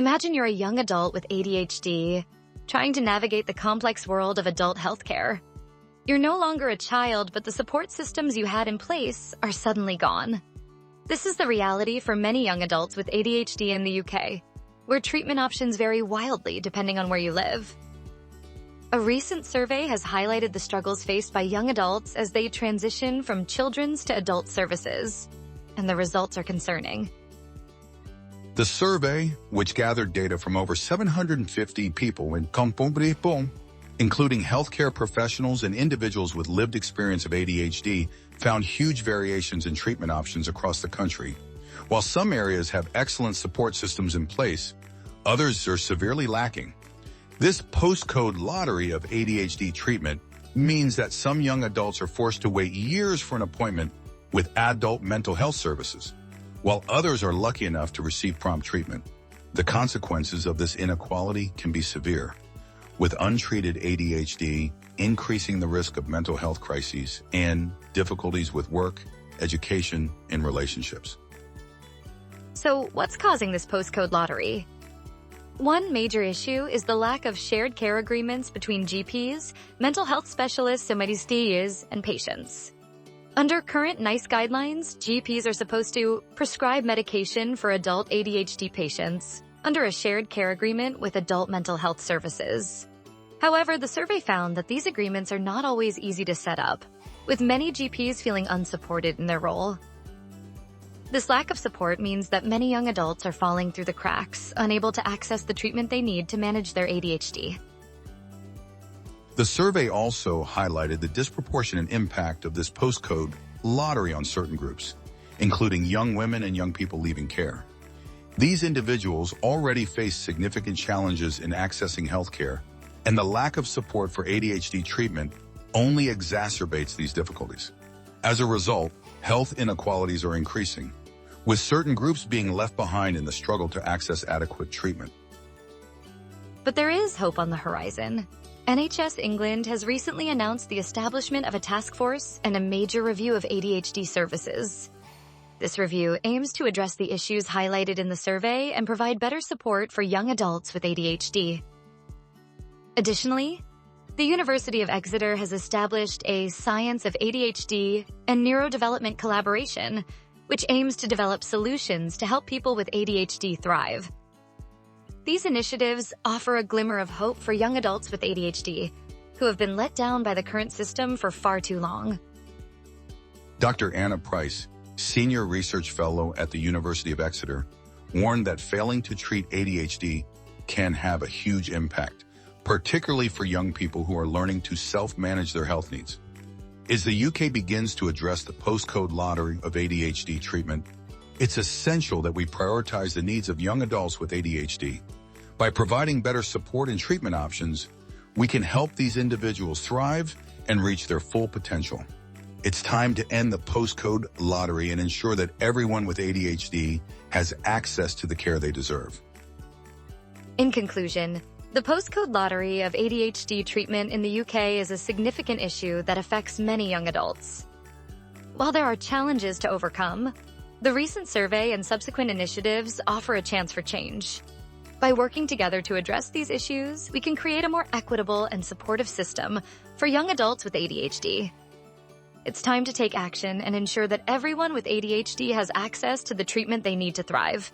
Imagine you're a young adult with ADHD, trying to navigate the complex world of adult healthcare. You're no longer a child, but the support systems you had in place are suddenly gone. This is the reality for many young adults with ADHD in the UK, where treatment options vary wildly depending on where you live. A recent survey has highlighted the struggles faced by young adults as they transition from children's to adult services, and the results are concerning. The survey, which gathered data from over 750 people in Campo, including healthcare professionals and individuals with lived experience of ADHD, found huge variations in treatment options across the country. While some areas have excellent support systems in place, others are severely lacking. This postcode lottery of ADHD treatment means that some young adults are forced to wait years for an appointment with adult mental health services, while others are lucky enough to receive prompt treatment. The consequences of this inequality can be severe, with untreated ADHD increasing the risk of mental health crises and difficulties with work, education, and relationships. So what's causing this postcode lottery? One major issue is the lack of shared care agreements between GPs, mental health specialists, and patients. Under current NICE guidelines, GPs are supposed to prescribe medication for adult ADHD patients under a shared care agreement with adult mental health services. However, the survey found that these agreements are not always easy to set up, with many GPs feeling unsupported in their role. This lack of support means that many young adults are falling through the cracks, unable to access the treatment they need to manage their ADHD. The survey also highlighted the disproportionate impact of this postcode lottery on certain groups, including young women and young people leaving care. These individuals already face significant challenges in accessing healthcare, and the lack of support for ADHD treatment only exacerbates these difficulties. As a result, health inequalities are increasing, with certain groups being left behind in the struggle to access adequate treatment. But there is hope on the horizon. NHS England has recently announced the establishment of a task force and a major review of ADHD services. This review aims to address the issues highlighted in the survey and provide better support for young adults with ADHD. Additionally, the University of Exeter has established a Science of ADHD and Neurodevelopment collaboration, which aims to develop solutions to help people with ADHD thrive. These initiatives offer a glimmer of hope for young adults with ADHD who have been let down by the current system for far too long. Dr. Anna Price, Senior Research Fellow at the University of Exeter, warned that failing to treat ADHD can have a huge impact, particularly for young people who are learning to self-manage their health needs. As the UK begins to address the postcode lottery of ADHD treatment, it's essential that we prioritize the needs of young adults with ADHD. By providing better support and treatment options, we can help these individuals thrive and reach their full potential. It's time to end the postcode lottery and ensure that everyone with ADHD has access to the care they deserve. In conclusion, the postcode lottery of ADHD treatment in the UK is a significant issue that affects many young adults. While there are challenges to overcome, the recent survey and subsequent initiatives offer a chance for change. By working together to address these issues, we can create a more equitable and supportive system for young adults with ADHD. It's time to take action and ensure that everyone with ADHD has access to the treatment they need to thrive.